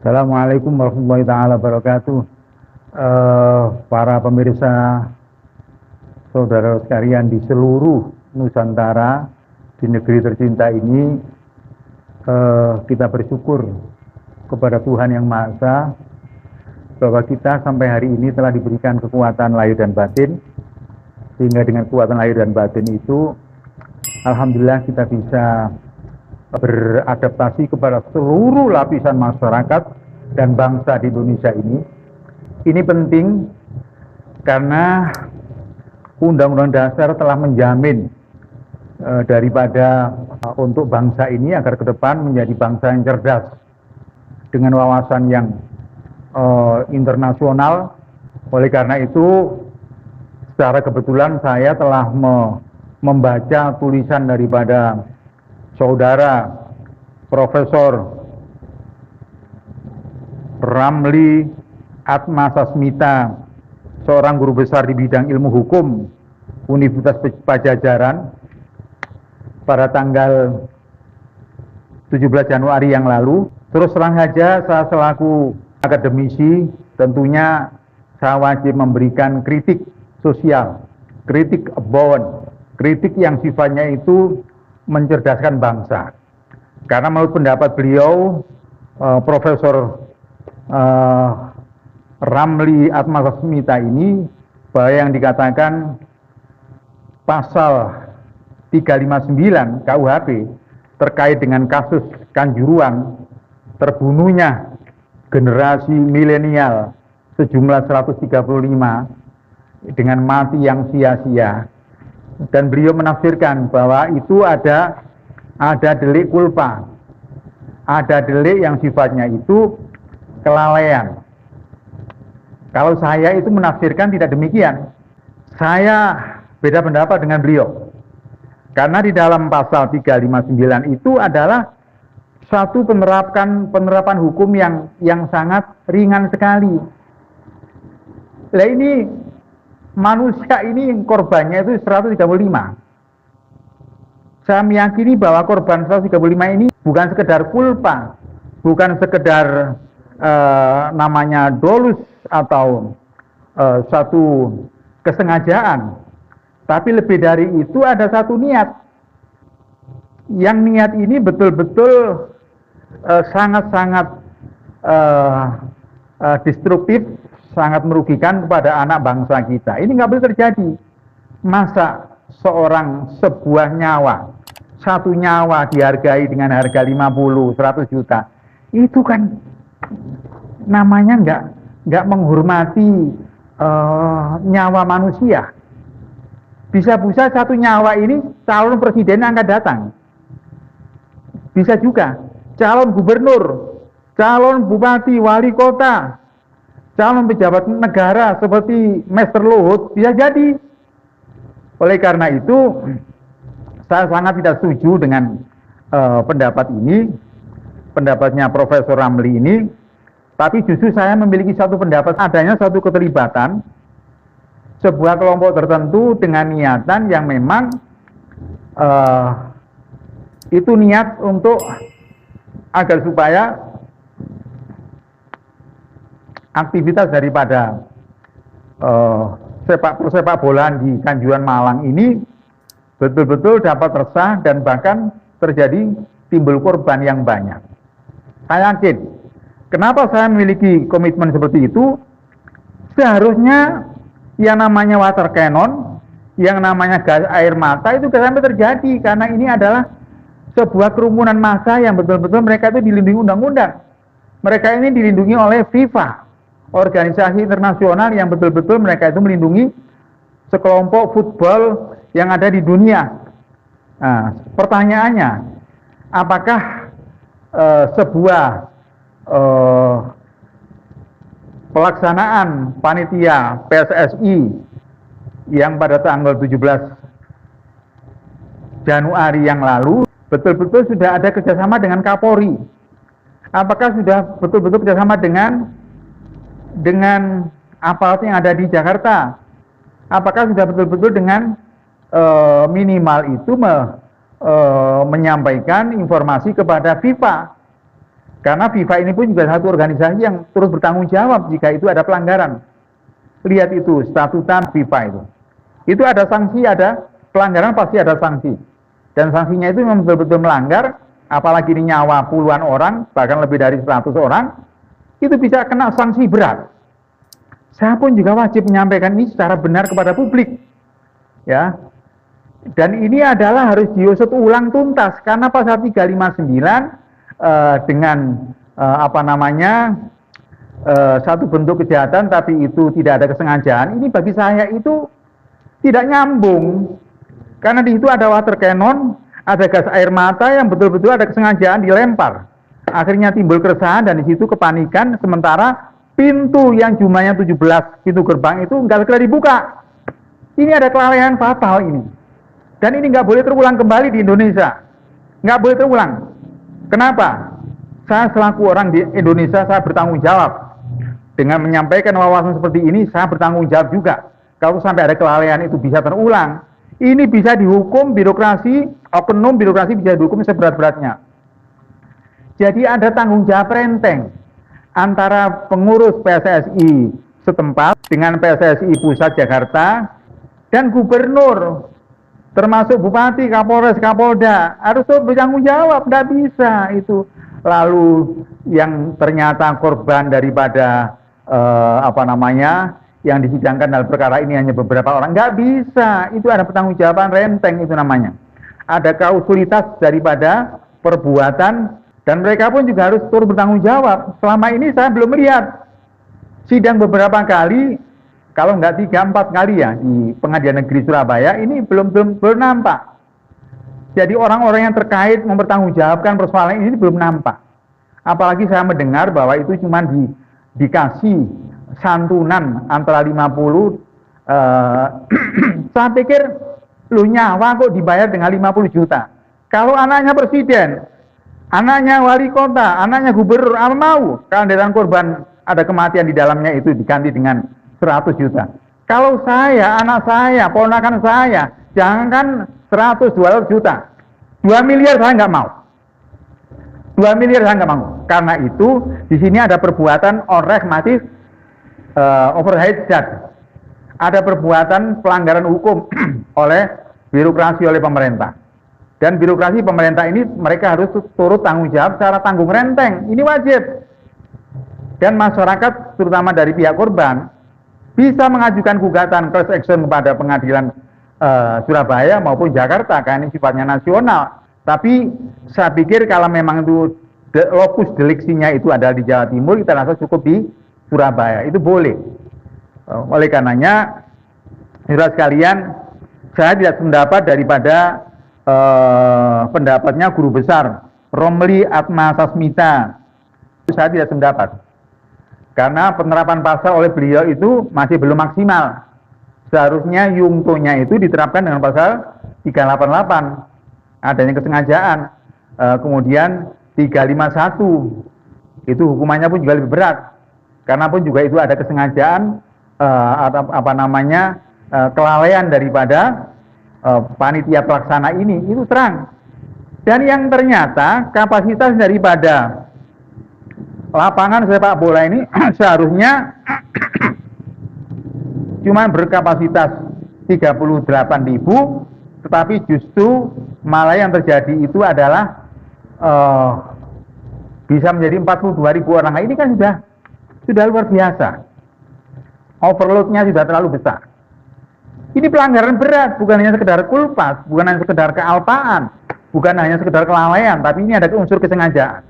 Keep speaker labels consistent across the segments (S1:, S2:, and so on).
S1: Assalamualaikum warahmatullahi taala wabarakatuh. Para pemirsa, saudara sekalian di seluruh Nusantara, di negeri tercinta ini, kita bersyukur kepada Tuhan Yang Maha Esa bahwa kita sampai hari ini telah diberikan kekuatan lahir dan batin, sehingga dengan kekuatan lahir dan batin itu alhamdulillah kita bisa beradaptasi kepada seluruh lapisan masyarakat dan bangsa di Indonesia ini. Ini penting karena Undang-Undang Dasar telah menjamin daripada untuk bangsa ini agar ke depan menjadi bangsa yang cerdas dengan wawasan yang internasional. Oleh karena itu, secara kebetulan saya telah membaca tulisan daripada Saudara Profesor Ramli Atmasasmita, seorang guru besar di bidang ilmu hukum Universitas Padjadjaran, pada tanggal 17 Januari yang lalu. Terus terang saja, saya selaku akademisi tentunya saya wajib memberikan kritik sosial, kritik abound, kritik yang sifatnya itu mencerdaskan bangsa. Karena menurut pendapat beliau, Profesor Ramli Atmasasmita ini, bahwa yang dikatakan pasal 359 KUHP terkait dengan kasus Kanjuruhan, terbunuhnya generasi milenial sejumlah 135 dengan mati yang sia-sia. Dan beliau menafsirkan bahwa itu ada delik culpa, ada delik yang sifatnya itu kelalaian. Kalau saya itu menafsirkan tidak demikian. Saya beda pendapat dengan beliau. Karena di dalam pasal 359 itu adalah satu penerapan hukum yang sangat ringan sekali. Lah ini manusia ini korbannya itu 135. Saya meyakini bahwa korban 135 ini bukan sekedar culpa, bukan sekedar namanya dolus atau satu kesengajaan, tapi lebih dari itu ada satu niat. Yang niat ini betul-betul sangat-sangat destruktif, sangat merugikan kepada anak bangsa kita. Ini nggak boleh terjadi. Masa sebuah nyawa, satu nyawa dihargai dengan harga 50, 100 juta, itu kan namanya nggak menghormati nyawa manusia. Bisa-bisa satu nyawa ini calon presiden akan datang. Bisa juga calon gubernur, calon bupati, wali kota, calon pejabat negara seperti Mr. Luhut bisa jadi. Oleh karena itu, saya sangat tidak setuju dengan pendapat ini, pendapatnya Profesor Ramli ini. Tapi justru saya memiliki satu pendapat, adanya satu keterlibatan sebuah kelompok tertentu dengan niatan yang memang itu niat untuk agar supaya aktivitas daripada sepak bola di Kanjuruhan Malang ini betul-betul dapat resah dan bahkan terjadi timbul korban yang banyak. Saya yakin, kenapa saya memiliki komitmen seperti itu? Seharusnya yang namanya water cannon, yang namanya gas air mata itu sampai terjadi, karena ini adalah sebuah kerumunan massa yang betul-betul mereka itu dilindungi undang-undang. Mereka ini dilindungi oleh FIFA, organisasi internasional yang betul-betul mereka itu melindungi sekelompok football yang ada di dunia. Nah, pertanyaannya, apakah sebuah pelaksanaan panitia PSSI yang pada tanggal 17 Januari yang lalu betul-betul sudah ada kerjasama dengan Kapolri? Apakah sudah betul-betul kerjasama dengan aparat yang ada di Jakarta? Apakah sudah betul-betul dengan minimal itu menyampaikan informasi kepada FIFA? Karena FIFA ini pun juga satu organisasi yang terus bertanggung jawab jika itu ada pelanggaran. Lihat itu, statuta FIFA itu. Itu ada sanksi, ada pelanggaran pasti ada sanksi. Dan sanksinya itu memang betul-betul melanggar, apalagi ini nyawa puluhan orang, bahkan lebih dari 100 orang, itu bisa kena sanksi berat. Saya pun juga wajib menyampaikan ini secara benar kepada publik. Ya. Dan ini adalah harus diusut ulang tuntas, karena pasal 359 dengan satu bentuk kejahatan tapi itu tidak ada kesengajaan, ini bagi saya itu tidak nyambung, karena di situ ada water cannon, ada gas air mata yang betul-betul ada kesengajaan dilempar, akhirnya timbul keresahan dan di situ kepanikan, sementara pintu yang jumlahnya 17 pintu gerbang itu nggak segera dibuka. Ini ada kelalaian fatal ini, dan ini nggak boleh terulang kembali di Indonesia, nggak boleh terulang. Kenapa? Saya selaku orang di Indonesia, saya bertanggung jawab. Dengan menyampaikan wawasan seperti ini, saya bertanggung jawab juga. Kalau sampai ada kelalaian itu bisa terulang, ini bisa dihukum birokrasi, oknum birokrasi bisa dihukum seberat-beratnya. Jadi ada tanggung jawab renteng antara pengurus PSSI setempat dengan PSSI Pusat Jakarta dan gubernur, termasuk bupati, kapolres, kapolda, harus bertanggung jawab, tidak bisa itu. Lalu yang ternyata korban daripada yang disidangkan dalam perkara ini hanya beberapa orang, nggak bisa, itu ada pertanggungjawaban renteng itu namanya. Ada kausulitas daripada perbuatan dan mereka pun juga harus turut bertanggung jawab. Selama ini saya belum melihat sidang beberapa kali, kalau nggak 3-4 kali ya di Pengadilan Negeri Surabaya, ini belum nampak. Jadi orang-orang yang terkait mempertanggungjawabkan persoalan ini belum nampak. Apalagi saya mendengar bahwa itu cuma dikasih santunan antara 50, saya pikir lu nyawa kok dibayar dengan 50 juta. Kalau anaknya presiden, anaknya wali kota, anaknya gubernur, apa mau? Kalau dengan korban ada kematian di dalamnya itu diganti dengan 100 juta. Kalau saya, anak saya, ponakan saya, jangan 100-200 juta. 2 miliar saya nggak mau. 2 miliar saya nggak mau. Karena itu, di sini ada perbuatan orehmatif overhead charge. Ada perbuatan pelanggaran hukum oleh birokrasi, oleh pemerintah. Dan birokrasi pemerintah ini mereka harus turut tanggung jawab secara tanggung renteng. Ini wajib. Dan masyarakat, terutama dari pihak korban, bisa mengajukan gugatan class action kepada pengadilan Surabaya maupun Jakarta, karena ini sifatnya nasional. Tapi saya pikir kalau memang itu lokus deliksinya itu adalah di Jawa Timur, kita rasa cukup di Surabaya, itu boleh. Oleh karenanya, saudara sekalian, saya tidak pendapat daripada pendapatnya guru besar Romli Atma Sasmita. Saya tidak pendapat. Karena penerapan pasal oleh beliau itu masih belum maksimal. Seharusnya yungtonya itu diterapkan dengan pasal 388, adanya kesengajaan. Kemudian 351, itu hukumannya pun juga lebih berat. Karena pun juga itu ada kesengajaan, kelalaian daripada panitia pelaksana ini, itu terang. Dan yang ternyata kapasitas daripada lapangan sepak bola ini seharusnya cuma berkapasitas 38.000, tetapi justru malah yang terjadi itu adalah bisa menjadi 42.000 orang. Nah, ini kan sudah luar biasa. Overloadnya sudah terlalu besar. Ini pelanggaran berat, bukan hanya sekedar kulpas, bukan hanya sekedar kealpaan, bukan hanya sekedar kelalaian, tapi ini ada unsur kesengajaan.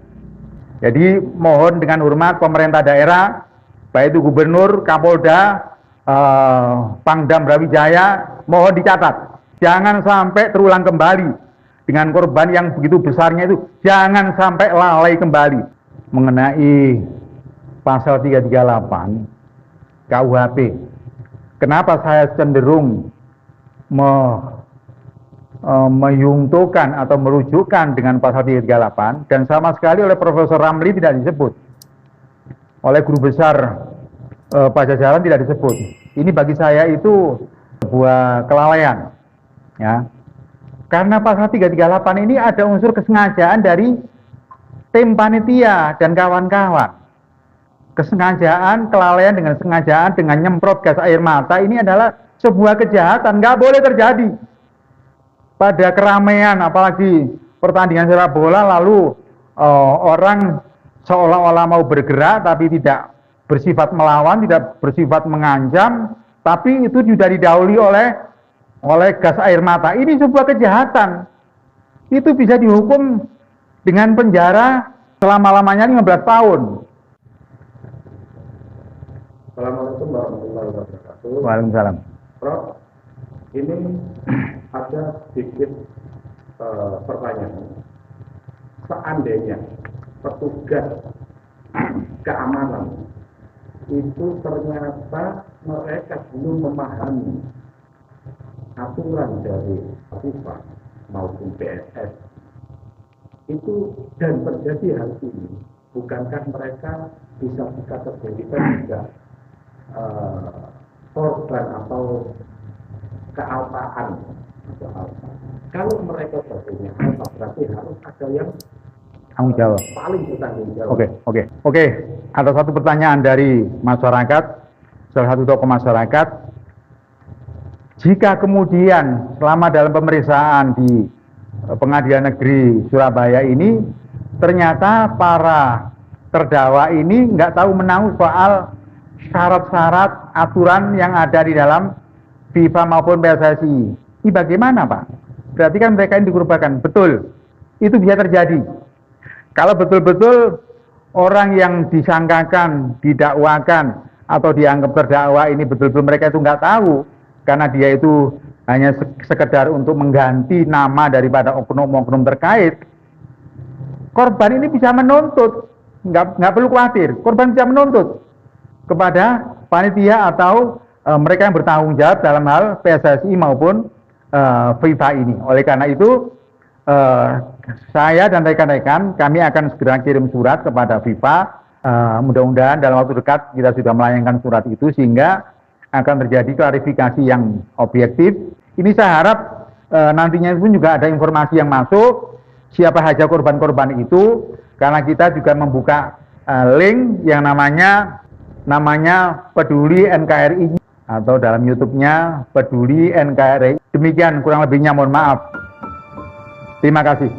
S1: Jadi mohon dengan hormat pemerintah daerah, baik itu gubernur, kapolda, Pangdam Brawijaya, mohon dicatat, jangan sampai terulang kembali dengan korban yang begitu besarnya itu, jangan sampai lalai kembali. Mengenai pasal 338 KUHP, kenapa saya cenderung meyungtokan atau merujukkan dengan pasal 338 dan sama sekali oleh Profesor Ramli tidak disebut, oleh guru besar Pajajaran tidak disebut. Ini bagi saya itu sebuah kelalaian, ya. Karena pasal 338 ini ada unsur kesengajaan dari tim panitia dan kawan-kawan. Kesengajaan, kelalaian dengan sengajaan dengan nyemprot gas air mata ini adalah sebuah kejahatan, nggak boleh terjadi. Pada keramaian, apalagi pertandingan sepak bola, lalu orang seolah-olah mau bergerak tapi tidak bersifat melawan, tidak bersifat mengancam, tapi itu sudah didahului oleh gas air mata. Ini sebuah kejahatan. Itu bisa dihukum dengan penjara selama-lamanya 15 tahun.
S2: Assalamualaikum warahmatullahi wabarakatuh.
S1: Waalaikumsalam.
S2: Prof, ini ada sedikit pertanyaan. Seandainya petugas keamanan itu ternyata mereka belum memahami aturan dari FIFA maupun PSS itu dan terjadi hal ini, bukankah mereka bisa terjadikan juga korban atau kealpaan atau apa? Kalau mereka sebetulnya alpa, berarti harus ada yang
S1: Tanggung jawab.
S2: paling bertanggung jawab.
S1: Oke. Ada satu pertanyaan dari masyarakat, salah satu tokoh masyarakat. Jika kemudian selama dalam pemeriksaan di Pengadilan Negeri Surabaya ini, ternyata para terdakwa ini nggak tahu menahu soal syarat-syarat aturan yang ada di dalam FIFA maupun PSSI. Ini bagaimana, Pak? Berarti kan mereka ini dikorbankan. Betul, itu bisa terjadi. Kalau betul-betul orang yang disangkakan, didakwakan, atau dianggap terdakwa ini betul-betul mereka itu nggak tahu, karena dia itu hanya sekedar untuk mengganti nama daripada oknum-oknum terkait, korban ini bisa menuntut, nggak perlu khawatir, korban bisa menuntut kepada panitia atau mereka yang bertanggung jawab dalam hal PSSI maupun FIFA ini. Oleh karena itu, saya dan rekan-rekan kami akan segera kirim surat kepada FIFA. Mudah-mudahan dalam waktu dekat kita sudah melayangkan surat itu sehingga akan terjadi klarifikasi yang objektif. Ini saya harap nantinya pun juga ada informasi yang masuk siapa saja korban-korban itu, karena kita juga membuka link yang namanya Peduli NKRI atau dalam YouTube-nya Peduli NKRI. Demikian kurang lebihnya, mohon maaf. Terima kasih.